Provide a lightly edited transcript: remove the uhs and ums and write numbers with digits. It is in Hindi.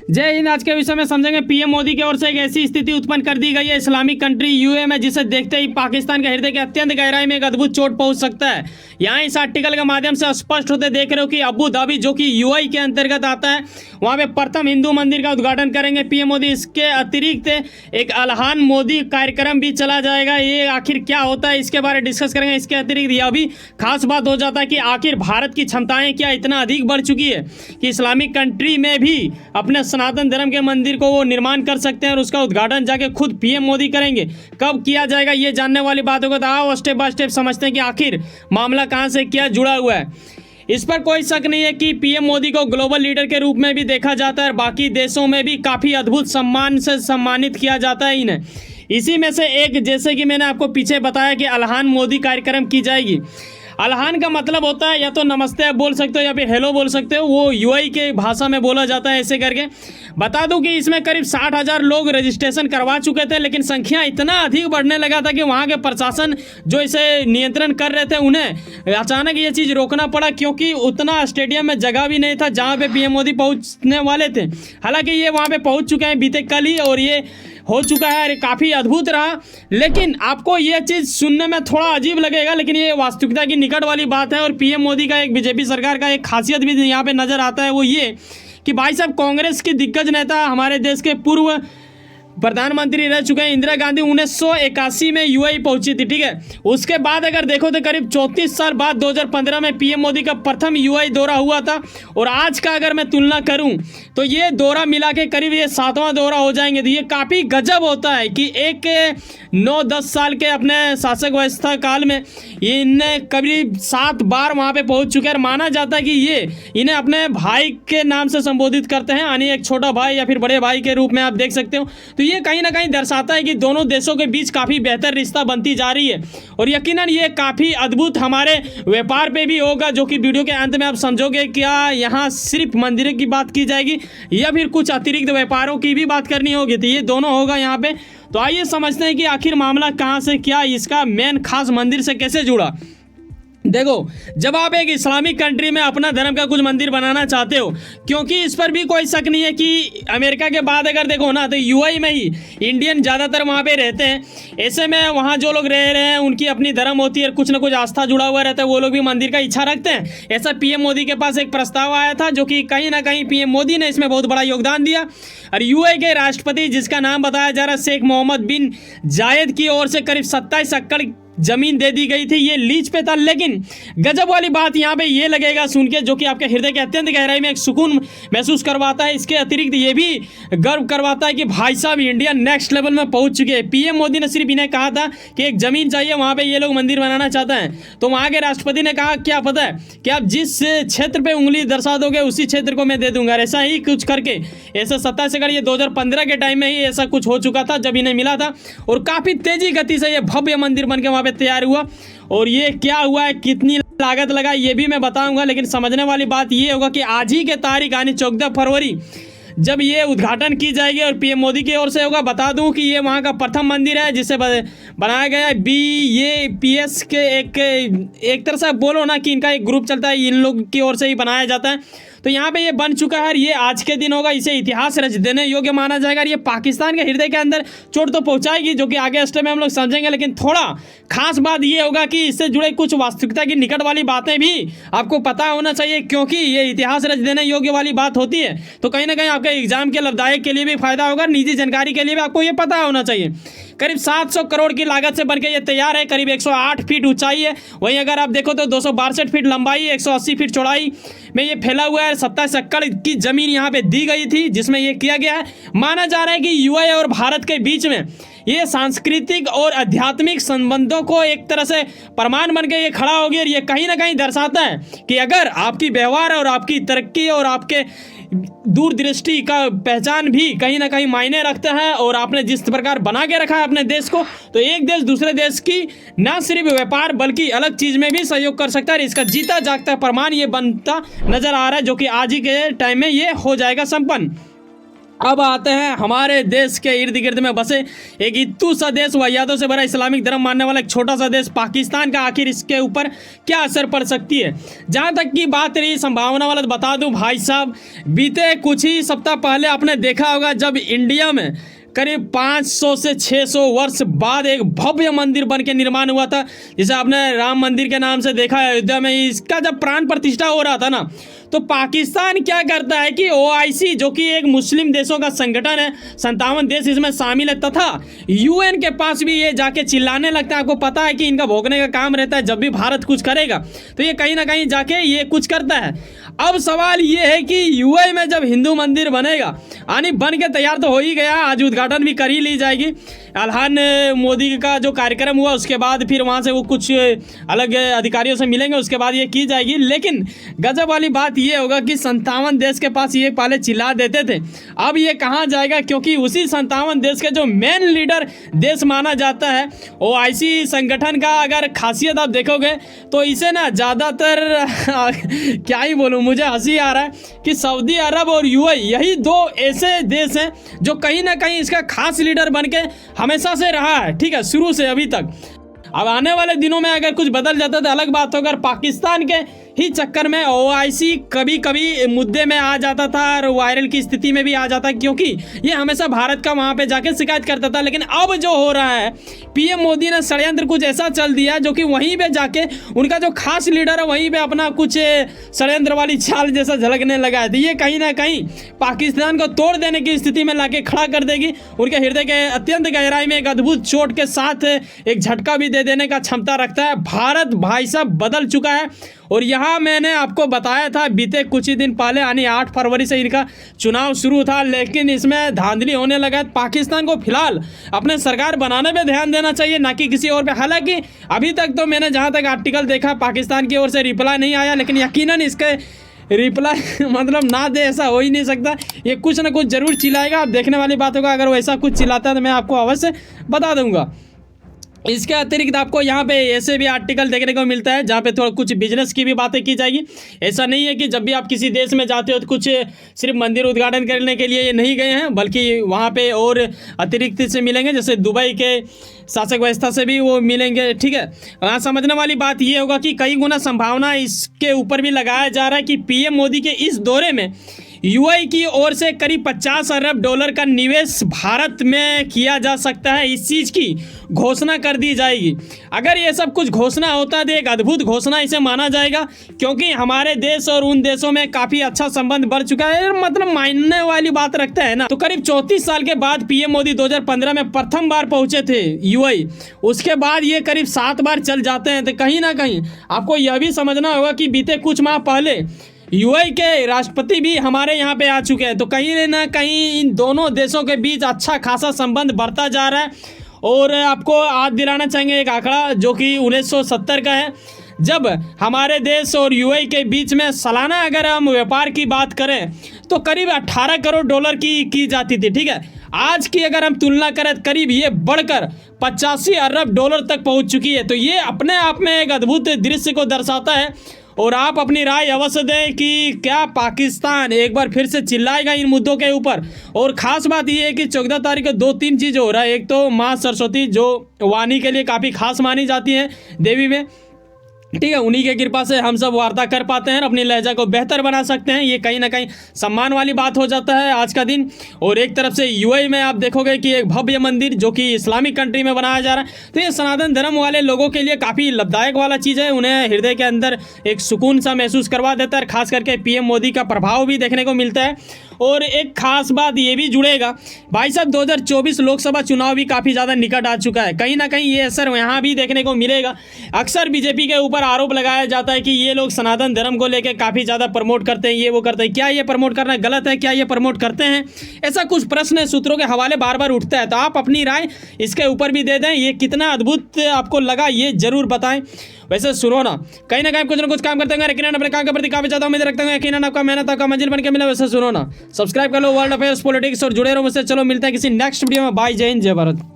जय हिंद। आज के विषय में समझेंगे पीएम मोदी की ओर से एक ऐसी स्थिति उत्पन्न कर दी गई है इस्लामिक कंट्री यूए में, जिसे देखते ही पाकिस्तान के हृदय के अत्यंत गहराई में एक अद्भुत चोट पहुंच सकता है। यहाँ इस आर्टिकल के माध्यम से स्पष्ट होते देख रहे हो कि अबू धाबी, जो कि यूएई के अंतर्गत आता है, वहाँ पे प्रथम हिंदू मंदिर का उद्घाटन करेंगे पीएम मोदी। इसके अतिरिक्त एक अलहान मोदी कार्यक्रम भी चला जाएगा। ये आखिर क्या होता है, इसके बारे में डिस्कस करेंगे। इसके अतिरिक्त यह भी खास बात हो जाता है कि आखिर भारत की क्षमताएं क्या इतना अधिक बढ़ चुकी है कि इस्लामिक कंट्री में भी अपने सनातन धर्म के मंदिर को वो निर्माण कर सकते हैं और उसका उद्घाटन जाके खुद पीएम मोदी करेंगे। कब किया जाएगा, ये जानने वाली बात होगा। तो आओ स्टेप बाय स्टेप समझते हैं कि आखिर मामला कहाँ से क्या जुड़ा हुआ है। इस पर कोई शक नहीं है कि पीएम मोदी को ग्लोबल लीडर के रूप में भी देखा जाता है और बाकी देशों में भी काफ़ी अद्भुत सम्मान से सम्मानित किया जाता है इन्हें। इसी में से एक, जैसे कि मैंने आपको पीछे बताया कि अलहान मोदी कार्यक्रम की जाएगी। अलहान का मतलब होता है या तो नमस्ते आप बोल सकते हो या फिर हेलो बोल सकते हो, वो यूएई के भाषा में बोला जाता है ऐसे करके। बता दूं कि इसमें करीब 60,000 लोग रजिस्ट्रेशन करवा चुके थे, लेकिन संख्या इतना अधिक बढ़ने लगा था कि वहाँ के प्रशासन जो इसे नियंत्रण कर रहे थे, उन्हें अचानक ये चीज़ रोकना पड़ा, क्योंकि उतना स्टेडियम में जगह भी नहीं था जहाँ पे पीएम मोदी पहुँचने वाले थे। हालांकि ये वहाँ पे पहुँच चुके हैं बीते कल ही और ये हो चुका है, काफ़ी अद्भुत रहा। लेकिन आपको ये चीज़ सुनने में थोड़ा अजीब लगेगा, लेकिन ये वास्तविकता की निकट वाली बात है। और पीएम मोदी का एक बीजेपी सरकार का एक खासियत भी यहाँ पे नज़र आता है, वो ये कि भाई साहब कांग्रेस की दिग्गज नेता, हमारे देश के पूर्व प्रधानमंत्री रह चुके हैं इंदिरा गांधी, 1981 में यूएई पहुंची थी, ठीक है। उसके बाद अगर देखो तो करीब 34 साल बाद 2015 में पीएम मोदी का प्रथम यूएई दौरा हुआ था। और आज का अगर मैं तुलना करूं तो ये दौरा मिला के करीब ये 7वां दौरा हो जाएंगे। तो ये काफ़ी गजब होता है कि एक 9-10 साल के अपने शासक व्यवस्था काल में इनने करीब 7 बार वहाँ पे पहुँच चुके हैं। माना जाता है कि ये इन्हें अपने भाई के नाम से संबोधित करते हैं, यानी एक छोटा भाई या फिर बड़े भाई के रूप में आप देख सकते हो। तो ये कहीं ना कहीं दर्शाता है कि दोनों देशों के बीच काफ़ी बेहतर रिश्ता बनती जा रही है और यकीनन ये काफ़ी अद्भुत हमारे व्यापार पे भी होगा, जो कि वीडियो के अंत में आप समझोगे। क्या यहाँ सिर्फ मंदिरों की बात की जाएगी या फिर कुछ अतिरिक्त व्यापारों की भी बात करनी होगी, तो ये दोनों होगा यहाँ पे। तो आइए समझते हैं कि आखिर मामला कहाँ से क्या इसका मेन खास मंदिर से कैसे जुड़ा। देखो, जब आप एक इस्लामिक कंट्री में अपना धर्म का कुछ मंदिर बनाना चाहते हो, क्योंकि इस पर भी कोई शक नहीं है कि अमेरिका के बाद अगर देखो ना तो यूएई में ही इंडियन ज़्यादातर वहाँ पे रहते हैं। ऐसे में वहाँ जो लोग रह रहे हैं उनकी अपनी धर्म होती है, कुछ ना कुछ आस्था जुड़ा हुआ रहता है, वो लोग भी मंदिर का इच्छा रखते हैं। ऐसा पीएम मोदी के पास एक प्रस्ताव आया था, जो कि कहीं ना कहीं पीएम मोदी ने इसमें बहुत बड़ा योगदान दिया। और यूएई के राष्ट्रपति, जिसका नाम बताया जा रहा है शेख मोहम्मद बिन जायद की ओर से करीब 27 एकड़ जमीन दे दी गई थी। ये लीज पे था। लेकिन गजब वाली बात यहाँ पे ये लगेगा सुन के, जो कि आपके हृदय के अत्यंत गहराई में एक सुकून महसूस करवाता है। इसके अतिरिक्त ये भी गर्व करवाता है कि भाई साहब इंडिया नेक्स्ट लेवल में पहुंच चुके हैं। पीएम मोदी ने सिर्फ इन्हें कहा था कि एक ज़मीन चाहिए, वहाँ पे ये लोग मंदिर बनाना चाहते हैं। तो वहाँ के राष्ट्रपति ने कहा क्या पता है कि आप जिस क्षेत्र पर उंगली दर्शा दोगे उसी क्षेत्र को मैं दे दूंगा। ऐसा ही कुछ करके ऐसा 27 एकड़ ये 2015 के टाइम में ही ऐसा कुछ हो चुका था जब इन्हें मिला था। और काफ़ी तेजी गति से ये भव्य मंदिर बन के वहाँ पे तैयार हुआ। और ये क्या हुआ है, कितनी लागत लगा, ये भी मैं बताऊंगा। लेकिन समझने वाली बात ये होगा कि आज ही के तारीख यानी 14 फरवरी जब ये उद्घाटन की जाएगी और पीएम मोदी की ओर से होगा। बता दूं कि ये वहाँ का प्रथम मंदिर है जिसे बनाया गया है BAPS के एक तरह से बोलो ना कि इनका एक ग्रुप चलता है, इन लोग की ओर से ही बनाया जाता है। तो यहाँ पे ये बन चुका है और ये आज के दिन होगा, इसे इतिहास रच देने योग्य माना जाएगा। और ये पाकिस्तान के हृदय के अंदर चोट तो पहुँचाएगी, जो कि आगे स्टेप में हम लोग समझेंगे। लेकिन थोड़ा खास बात ये होगा कि इससे जुड़े कुछ वास्तविकता की निकट वाली बातें भी आपको पता होना चाहिए, क्योंकि ये इतिहास रच देने योग्य वाली बात होती है। तो कहीं ना कहीं आपके एग्जाम के लाभदायक के लिए भी फायदा होगा, निजी जानकारी के लिए भी आपको ये पता होना चाहिए। करीब 700 करोड़ की लागत से बनके ये तैयार है। करीब 108 फीट ऊंचाई है। वहीं अगर आप देखो तो 262 फीट लंबाई, 180 फीट चौड़ाई में ये फैला हुआ है। 27 एकड़ की जमीन यहाँ पे दी गई थी जिसमें ये किया गया है। माना जा रहा है कि यूएई और भारत के बीच में ये सांस्कृतिक और आध्यात्मिक संबंधों को एक तरह से प्रमाण बन के ये खड़ा हो गया। और ये कहीं ना कहीं दर्शाता है कि अगर आपकी व्यवहार और आपकी तरक्की और आपके दूरदृष्टि का पहचान भी कहीं ना कहीं मायने रखता है और आपने जिस प्रकार बना के रखा है अपने देश को, तो एक देश दूसरे देश की न सिर्फ व्यापार बल्कि अलग चीज़ में भी सहयोग कर सकता है। इसका जीता जागता प्रमाण ये बनता नजर आ रहा है, जो कि आज ही के टाइम में ये हो जाएगा संपन्न। अब आते हैं हमारे देश के इर्द गिर्द में बसे एक इत्तू सा देश, वाहियातों से भरा इस्लामिक धर्म मानने वाला एक छोटा सा देश पाकिस्तान का, आखिर इसके ऊपर क्या असर पड़ सकती है। जहां तक की बात रही संभावना वाला, तो बता दूं भाई साहब, बीते कुछ ही सप्ताह पहले आपने देखा होगा जब इंडिया में करीब 500 से 600 वर्ष बाद एक भव्य मंदिर बन के निर्माण हुआ था, जिसे आपने राम मंदिर के नाम से देखा है अयोध्या में। इसका जब प्राण प्रतिष्ठा हो रहा था ना, तो पाकिस्तान क्या करता है कि OIC जो कि एक मुस्लिम देशों का संगठन है, 57 देश इसमें शामिल है, तथा UN के पास भी ये जाके चिल्लाने लगता है। आपको पता है कि इनका भोगने का काम रहता है, जब भी भारत कुछ करेगा तो ये कहीं ना कहीं जाके ये कुछ करता है। अब सवाल ये है कि UAE में जब हिंदू मंदिर बनेगा, यानी बन के तैयार तो हो ही गया, आज उद्घाटन भी कर ही ली जाएगी। अल्हान मोदी का जो कार्यक्रम हुआ उसके बाद फिर वहाँ से वो कुछ अलग अधिकारियों से मिलेंगे, उसके बाद ये की जाएगी। लेकिन गजब वाली बात ये होगा कि 57 देश के पास ये पहले चिल्ला देते थे, अब ये कहाँ जाएगा, क्योंकि उसी 57 देश के जो मेन लीडर देश माना जाता है OIC संगठन का, अगर खासियत आप देखोगे तो इसे ना ज़्यादातर क्या ही बोलूँ, मुझे हंसी आ रहा है कि सऊदी अरब और UAE यही दो ऐसे देश हैं जो कहीं ना कहीं इसका खास लीडर बन के हमेशा से रहा है, ठीक है, शुरू से अभी तक। अब आने वाले दिनों में अगर कुछ बदल जाता तो अलग बात हो। अगर पाकिस्तान के ही चक्कर में OIC कभी कभी मुद्दे में आ जाता था और वायरल की स्थिति में भी आ जाता, क्योंकि ये हमेशा भारत का वहाँ पे जाके शिकायत करता था। लेकिन अब जो हो रहा है, PM मोदी ने षड्यंत्र कुछ ऐसा चल दिया जो कि वहीं पे जाके उनका जो खास लीडर है वहीं पे अपना कुछ षड्यंत्र वाली चाल जैसा झलकने लगा है। तो ये कहीं ना कहीं पाकिस्तान को तोड़ देने की स्थिति में लाके खड़ा कर देगी। उनके हृदय के अत्यंत गहराई में एक अद्भुत चोट के साथ एक झटका भी दे देने का क्षमता रखता है। भारत भाई साहब बदल चुका है, और यहाँ मैंने आपको बताया था बीते कुछ ही दिन पहले, यानी 8 फरवरी से इनका चुनाव शुरू था, लेकिन इसमें धांधली होने लगा। पाकिस्तान को फिलहाल अपने सरकार बनाने पे ध्यान देना चाहिए, ना कि किसी और पे। हालांकि अभी तक तो मैंने जहाँ तक आर्टिकल देखा पाकिस्तान की ओर से रिप्लाई नहीं आया, लेकिन यकीनन इसके रिप्लाई मतलब ना दे ऐसा हो ही नहीं सकता, ये कुछ ना कुछ जरूर चिल्लाएगा। अब देखने वाली बात होगा, अगर वो ऐसा कुछ चिल्लाता है तो मैं आपको अवश्य बता दूंगा। इसके अतिरिक्त आपको यहाँ पे ऐसे भी आर्टिकल देखने को मिलता है जहाँ पे थोड़ा कुछ बिजनेस की भी बातें की जाएगी। ऐसा नहीं है कि जब भी आप किसी देश में जाते हो तो कुछ सिर्फ मंदिर उद्घाटन करने के लिए ये नहीं गए हैं, बल्कि वहाँ पे और अतिरिक्त से मिलेंगे, जैसे दुबई के शासक व्यवस्था से भी वो मिलेंगे, ठीक है। यहाँ समझने वाली बात ये होगा कि कई गुना संभावना इसके ऊपर भी लगाया जा रहा है कि PM मोदी के इस दौरे में UAE की ओर से करीब 50 अरब डॉलर का निवेश भारत में किया जा सकता है। इस चीज़ की घोषणा कर दी जाएगी। अगर ये सब कुछ घोषणा होता है तो एक अद्भुत घोषणा इसे माना जाएगा, क्योंकि हमारे देश और उन देशों में काफ़ी अच्छा संबंध बढ़ चुका है, मतलब मानने वाली बात रखते हैं ना। तो करीब 34 साल के बाद PM मोदी 2015 में प्रथम बार पहुंचे थे UAE, उसके बाद ये करीब 7 बार चल जाते हैं। तो कहीं ना कहीं आपको यह भी समझना होगा कि बीते कुछ माह पहले UAE के राष्ट्रपति भी हमारे यहाँ पे आ चुके हैं। तो कहीं ना कहीं इन दोनों देशों के बीच अच्छा खासा संबंध बढ़ता जा रहा है। और आपको याद दिलाना चाहेंगे एक आंकड़ा जो कि 1970 का है, जब हमारे देश और UAE के बीच में सालाना अगर हम व्यापार की बात करें तो करीब 18 करोड़ डॉलर की जाती थी, ठीक है। आज की अगर हम तुलना करें करीब ये बढ़कर 85 अरब डॉलर तक पहुंच चुकी है। तो ये अपने आप में एक अद्भुत दृश्य को दर्शाता है। और आप अपनी राय अवश्य दें कि क्या पाकिस्तान एक बार फिर से चिल्लाएगा इन मुद्दों के ऊपर। और ख़ास बात यह है कि 14 तारीख को 2-3 चीज़ हो रहा है। एक तो माँ सरस्वती जो वाणी के लिए काफ़ी खास मानी जाती है देवी में, ठीक है, उन्हीं के कृपा से हम सब वार्ता कर पाते हैं और अपनी लहजा को बेहतर बना सकते हैं। ये कहीं ना कहीं सम्मान वाली बात हो जाता है आज का दिन। और एक तरफ से UAE में आप देखोगे कि एक भव्य मंदिर जो कि इस्लामिक कंट्री में बनाया जा रहा है, तो ये सनातन धर्म वाले लोगों के लिए काफ़ी लाभदायक वाला चीज़ है। उन्हें हृदय के अंदर एक सुकून सा महसूस करवा देता है। खास करके PM मोदी का प्रभाव भी देखने को मिलता है। और एक खास बात ये भी जुड़ेगा भाई साहब, 2024 लोकसभा चुनाव भी काफ़ी ज़्यादा निकट आ चुका है। कहीं ना कहीं ये असर यहाँ भी देखने को मिलेगा। अक्सर BJP के ऊपर आरोप लगाया जाता है कि ये लोग सनातन धर्म को लेकर काफ़ी ज़्यादा प्रमोट करते हैं, ये वो करते हैं। क्या ये प्रमोट करना गलत है? क्या ये प्रमोट करते हैं? ऐसा कुछ प्रश्न सूत्रों के हवाले बार बार उठता है। तो आप अपनी राय इसके ऊपर भी दे दें। ये कितना अद्भुत आपको लगा ये जरूर बताएं। वैसे सुनो ना, कहीं ना कहीं कुछ ना कुछ काम करते हैं, यकीनन अपने काम के प्रति काफ़ी ज़्यादा उम्मीद रखते हैं। यकीनन आपका मेहनत आपका मंजिल बन के मिला। वैसे सुनो ना, सब्सक्राइब कर लो वर्ल्ड अफेयर्स पॉलिटिक्स और जुड़े रहो मुझसे। चलो मिलते हैं किसी नेक्स्ट वीडियो में। बाय, जय हिंद, जय भारत।